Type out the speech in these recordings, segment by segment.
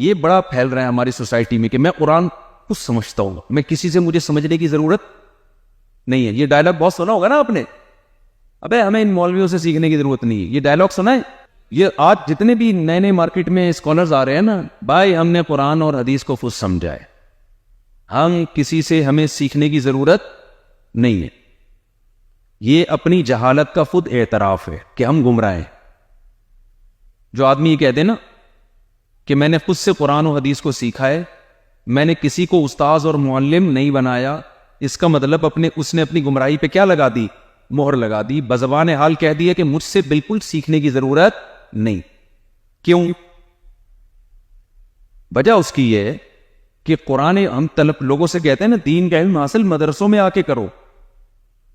یہ بڑا پھیل رہا ہے ہماری سوسائٹی میں کہ میں قرآن کچھ سمجھتا ہوں، میں کسی سے مجھے سمجھنے کی ضرورت نہیں ہے. یہ ڈائلاگ بہت سنا ہوگا نا آپ نے، ابے ہمیں ان مولویوں سے سیکھنے کی ضرورت نہیں ہے. یہ ڈائلاگ سنا ہے. یہ آج جتنے بھی نئے نئے مارکیٹ میں اسکالرز آ رہے ہیں نا، بھائی ہم نے قرآن اور حدیث کو خود سمجھا ہے، ہم کسی سے ہمیں سیکھنے کی ضرورت نہیں ہے. یہ اپنی جہالت کا خود اعتراف ہے کہ ہم گمراہ ہیں. جو آدمی یہ کہہ دے نا کہ میں نے خود سے قرآن و حدیث کو سیکھا ہے، میں نے کسی کو استاذ اور معلم نہیں بنایا، اس کا مطلب اس نے اپنی گمراہی پہ کیا لگا دی؟ مہر لگا دی. بزبان حال کہہ دیا کہ مجھ سے بالکل سیکھنے کی ضرورت نہیں. کیوں؟ وجہ اس کی یہ ہے کہ قرآن ہم لوگوں سے کہتے ہیں نا دین کا علم حاصل مدرسوں میں آ کے کرو.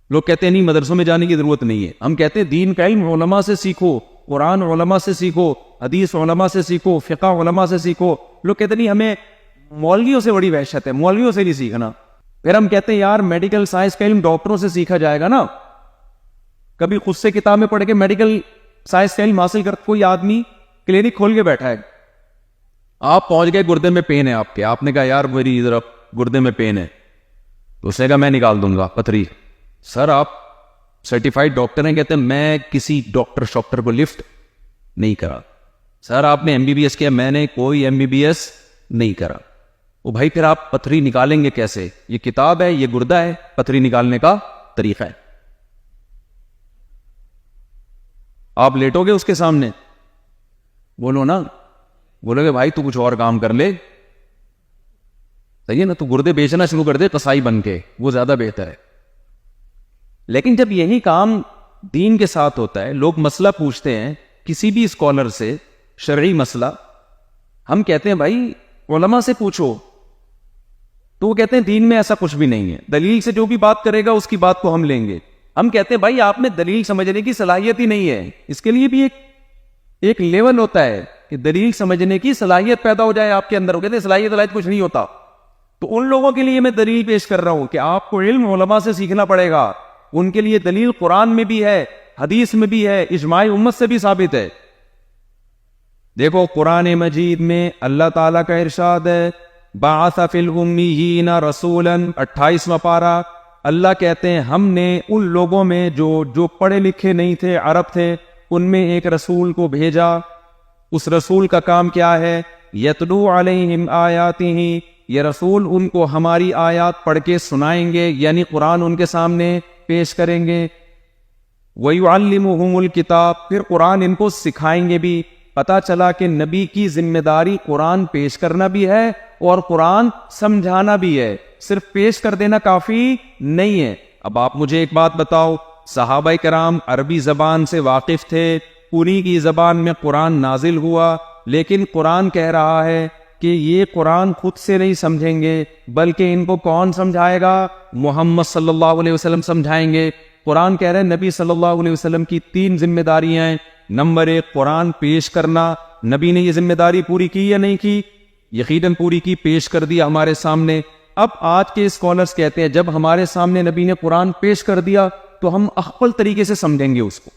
لوگ کہتے ہیں نہیں مدرسوں میں جانے کی ضرورت نہیں ہے. ہم کہتے ہیں دین کا علم علماء سے سیکھو، قرآن علماء سے سیکھو، حدیث علماء سے سیکھو، فقہ علماء سے سیکھو. لوگ کہتے ہیں نہیں ہمیں مولویوں سے بڑی وحشت ہے، مولویوں سے نہیں سیکھنا. پھر ہم کہتے ہیں یار میڈیکل سائنس کا علم ڈاکٹروں سے سیکھا جائے گا نا. کبھی خود سے کتابیں پڑھ کے میڈیکل سائنس کا علم حاصل کر کوئی آدمی کلینک کھول کے بیٹھا ہے. آپ پہنچ گئے گردے میں پین ہے آپ نے کہا یار میری ادھر گردے میں پین ہے، تو اس نے کہا میں نکال دوں گا پتھری. سر آپ سرٹیفائڈ ڈاکٹر ہیں، کہتے ہیں میں کسی ڈاکٹر کو لفٹ نہیں کرا. سر آپ نے MBBS کیا، میں نے کوئی MBBS نہیں کرا. وہ بھائی پھر آپ پتھری نکالیں گے کیسے؟ یہ کتاب ہے، یہ گردہ ہے، پتھری نکالنے کا طریقہ ہے. آپ لیٹو گے اس کے سامنے، بولو نا، بولو گے بھائی تو کچھ اور کام کر لے، صحیح ہے نا، تو گردے بیچنا شروع کر دے قصائی بن کے، وہ زیادہ بہتر ہے. لیکن جب یہی کام دین کے ساتھ ہوتا ہے، لوگ مسئلہ پوچھتے ہیں کسی بھی اسکالر سے، شرعی مسئلہ، ہم کہتے ہیں بھائی علماء سے پوچھو، تو وہ کہتے ہیں دین میں ایسا کچھ بھی نہیں ہے، دلیل سے جو بھی بات کرے گا اس کی بات کو ہم لیں گے. ہم کہتے ہیں بھائی آپ میں دلیل سمجھنے کی صلاحیت ہی نہیں ہے. اس کے لیے بھی ایک لیول ہوتا ہے کہ دلیل سمجھنے کی صلاحیت پیدا ہو جائے آپ کے اندر. وہ کہتے ہیں صلاحیت کچھ نہیں ہوتا. تو ان لوگوں کے لیے میں دلیل پیش کر رہا ہوں کہ آپ کو علم علماء سے سیکھنا پڑے گا. ان کے لیے دلیل قرآن میں بھی ہے، حدیث میں بھی ہے، اجماع امت سے بھی ثابت ہے. دیکھو قرآن مجید میں اللہ تعالیٰ کا ارشاد ہے بعث فی الامیین رسولا، 28واں پارہ. اللہ کہتے ہیں ہم نے ان لوگوں میں جو پڑھے لکھے نہیں تھے، عرب تھے، ان میں ایک رسول کو بھیجا. اس رسول کا کام کیا ہے؟ یتلو علیہم آیاتہ، یہ رسول ان کو ہماری آیات پڑھ کے سنائیں گے، یعنی قرآن ان کے سامنے پیش کریں گے. وَيُعَلِّمُهُمُ الْكِتَابَ، پھر قرآن ان کو سکھائیں گے بھی. پتا چلا کہ نبی کی ذمہ داری قرآن پیش کرنا بھی ہے اور قرآن سمجھانا بھی ہے، صرف پیش کر دینا کافی نہیں ہے. اب آپ مجھے ایک بات بتاؤ، صحابہ کرام عربی زبان سے واقف تھے، پوری کی زبان میں قرآن نازل ہوا، لیکن قرآن کہہ رہا ہے کہ یہ قرآن خود سے نہیں سمجھیں گے، بلکہ ان کو کون سمجھائے گا؟ محمد صلی اللہ علیہ وسلم سمجھائیں گے. قرآن کہہ رہے ہیں نبی صلی اللہ علیہ وسلم کی 3 ذمہ داریاں ہیں. نمبر 1 قرآن پیش کرنا. نبی نے یہ ذمہ داری پوری کی یا نہیں کی؟ یقیناً پوری کی، پیش کر دیا ہمارے سامنے. اب آج کے اسکالرز کہتے ہیں جب ہمارے سامنے نبی نے قرآن پیش کر دیا تو ہم اخبل طریقے سے سمجھیں گے اس کو.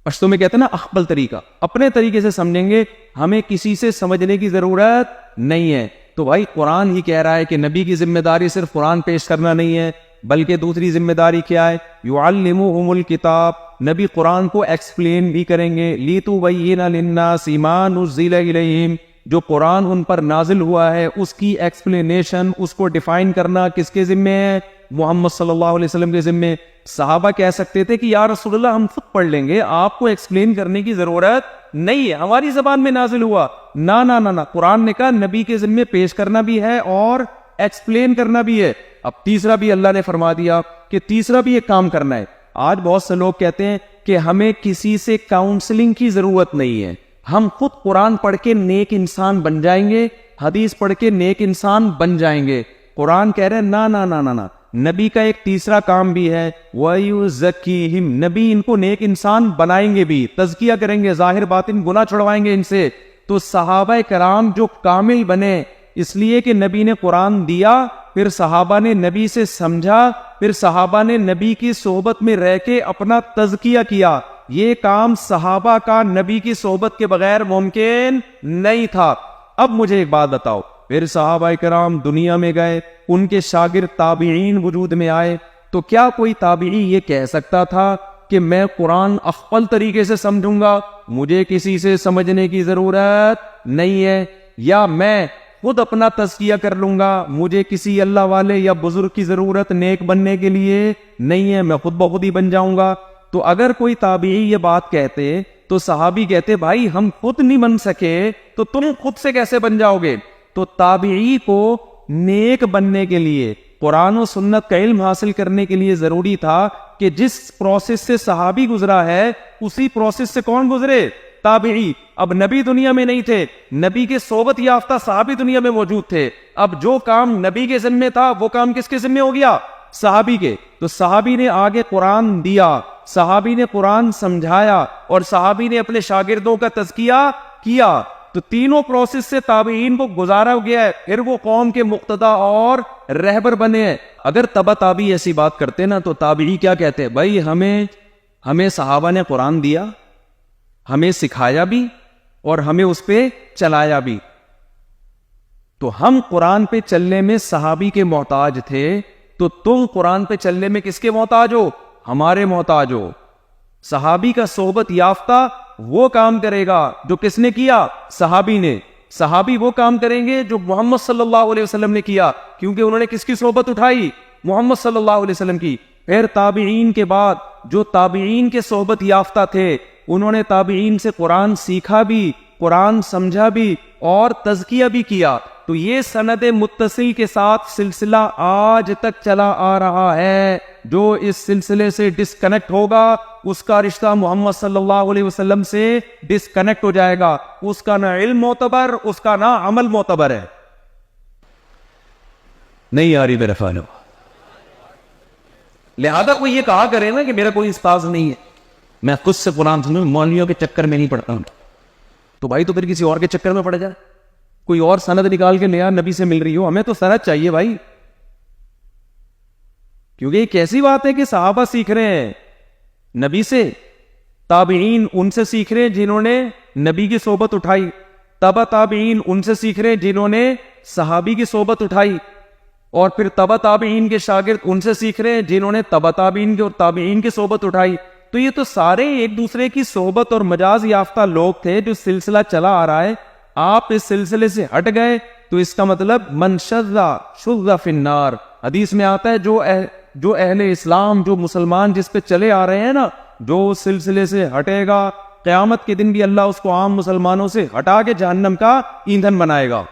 پشتو میں کہتے ہیں نا اخبل طریقہ، اپنے طریقے سے سمجھیں گے، ہمیں کسی سے سمجھنے کی ضرورت نہیں ہے. تو بھائی قرآن ہی کہہ رہا ہے کہ نبی کی ذمہ داری صرف قرآن پیش کرنا نہیں ہے، بلکہ دوسری ذمہ داری کیا ہے؟ یعلمہم الکتاب، نبی قرآن کو ایکسپلین بھی کریں گے. لتبین للناس ما نزل الیہم، جو قرآن ان پر نازل ہوا ہے اس کی ایکسپلینیشن، اس کو ڈیفائن کرنا کس کے ذمہ ہے؟ محمد صلی اللہ علیہ وسلم کے ذمہ. صحابہ کہہ سکتے تھے کہ یا رسول اللہ ہم خود پڑھ لیں گے، آپ کو ایکسپلین کرنے کی ضرورت نہیں ہے، ہماری زبان میں نازل ہوا. نہ قرآن نے کہا نبی کے ذمہ پیش کرنا بھی ہے اور ایکسپلین کرنا بھی ہے. اب تیسرا بھی اللہ نے فرما دیا کہ تیسرا بھی ایک کام کرنا ہے. آج بہت سے لوگ کہتے ہیں کہ ہمیں کسی سے کاؤنسلنگ کی ضرورت نہیں ہے، ہم خود قرآن پڑھ کے نیک انسان بن جائیں گے، حدیث پڑھ کے نیک انسان بن جائیں گے. قرآن کہہ رہے نہ، نبی کا ایک تیسرا کام بھی ہے، وَيُزَكِّيهِمْ، نبی ان کو نیک انسان بنائیں گے بھی، تزکیہ کریں گے، ظاہر باطن گناہ چھڑوائیں گے ان سے. تو صحابہ کرام جو کامل بنے اس لیے کہ نبی نے قرآن دیا، پھر صحابہ نے نبی سے سمجھا، پھر صحابہ نے نبی کی صحبت میں رہ کے اپنا تزکیہ کیا. یہ کام صحابہ کا نبی کی صحبت کے بغیر ممکن نہیں تھا. اب مجھے ایک بات بتاؤ، پھر صحابہ کرام دنیا میں گئے، ان کے شاگرد تابعین وجود میں آئے، تو کیا کوئی تابعی یہ کہہ سکتا تھا کہ میں قرآن افضل طریقے سے سمجھوں گا، مجھے کسی سے سمجھنے کی ضرورت نہیں ہے، یا میں خود اپنا تزکیہ کر لوں گا، مجھے کسی اللہ والے یا بزرگ کی ضرورت نیک بننے کے لیے نہیں ہے، میں خود بخود ہی بن جاؤں گا؟ تو اگر کوئی تابعی یہ بات کہتے تو صحابی کہتے بھائی ہم خود نہیں بن سکے تو تم خود سے کیسے بن جاؤ گے؟ تو تابعی کو نیک بننے کے لیے، قرآن و سنت کا علم حاصل کرنے کے لیے ضروری تھا کہ جس پروسیس سے صحابی گزرا ہے اسی پروسیس سے کون گزرے؟ تابعی۔ اب نبی دنیا میں نہیں تھے، نبی کے صحبت یافتہ صحابی دنیا میں موجود تھے، اب جو کام نبی کے ذمہ تھا وہ کام کس کے ذمہ ہو گیا؟ صحابی کے۔ تو صحابی نے آگے قرآن دیا، صحابی نے قرآن سمجھایا، اور صحابی نے اپنے شاگردوں کا تزکیہ کیا، تو تینوں پروسیس سے تابعین کو گزارا گیا ہے، پھر وہ قوم کے مقتدا اور رہبر بنے ہیں۔ اگر تبع تابعی ایسی بات کرتے نا تو تابعی کیا کہتے ہیں؟ بھائی ہمیں صحابہ نے قرآن دیا، ہمیں سکھایا بھی اور ہمیں اس پہ چلایا بھی، تو ہم قرآن پہ چلنے میں صحابی کے محتاج تھے، تو تم قرآن پہ چلنے میں کس کے محتاج ہو؟ ہمارے محتاج ہو۔ صحابی کا صحبت یافتہ وہ کام کرے گا جو کس نے کیا؟ صحابی نے۔ صحابی وہ کام کریں گے جو محمد صلی اللہ علیہ وسلم نے کیا، کیونکہ انہوں نے کس کی صحبت اٹھائی؟ محمد صلی اللہ علیہ وسلم کی۔ پھر تابعین کے بعد جو تابعین کے صحبت یافتہ تھے انہوں نے تابعین سے قرآن سیکھا بھی، قرآن سمجھا بھی اور تزکیہ بھی کیا، تو یہ سند متصل کے ساتھ سلسلہ آج تک چلا آ رہا ہے۔ جو اس سلسلے سے ڈسکنیکٹ ہوگا اس کا رشتہ محمد صلی اللہ علیہ وسلم سے ڈسکنیکٹ ہو جائے گا، اس کا نہ علم معتبر، اس کا نہ عمل معتبر ہے۔ نہیں آ رہی میرے فالو، لہذا کوئی یہ کہا کرے نا کہ میرا کوئی استاذ نہیں ہے، میں خود سے قرآن سنوں، مولویوں کے چکر میں نہیں پڑتا ہوں، تو بھائی تو پھر کسی اور کے چکر میں پڑ جائے، کوئی اور سند نکال کے لیا، نبی سے مل رہی ہو، ہمیں تو سند چاہیے بھائی، کیونکہ ایک ایسی بات ہے کہ صحابہ سیکھ رہے ہیں نبی سے، تابعین ان سے سیکھ رہے ہیں جنہوں نے نبی کی صحبت اٹھائی، تبع تابعین ان سے سیکھ رہے ہیں جنہوں نے صحابی کی صحبت اٹھائی، اور پھر تبع تابعین کے شاگرد ان سے سیکھ رہے ہیں جنہوں نے تبع تابعین کے اور تابعین کی صحبت اٹھائی۔ تو یہ تو سارے ایک دوسرے کی صحبت اور مجاز یافتہ لوگ تھے، جو سلسلہ چلا آ رہا ہے، آپ اس سلسلے سے ہٹ گئے تو اس کا مطلب من شذ فی النار۔ حدیث میں آتا ہے جو اہل اسلام، جو مسلمان جس پہ چلے آ رہے ہیں نا، جو اس سلسلے سے ہٹے گا، قیامت کے دن بھی اللہ اس کو عام مسلمانوں سے ہٹا کے جہنم کا ایندھن بنائے گا۔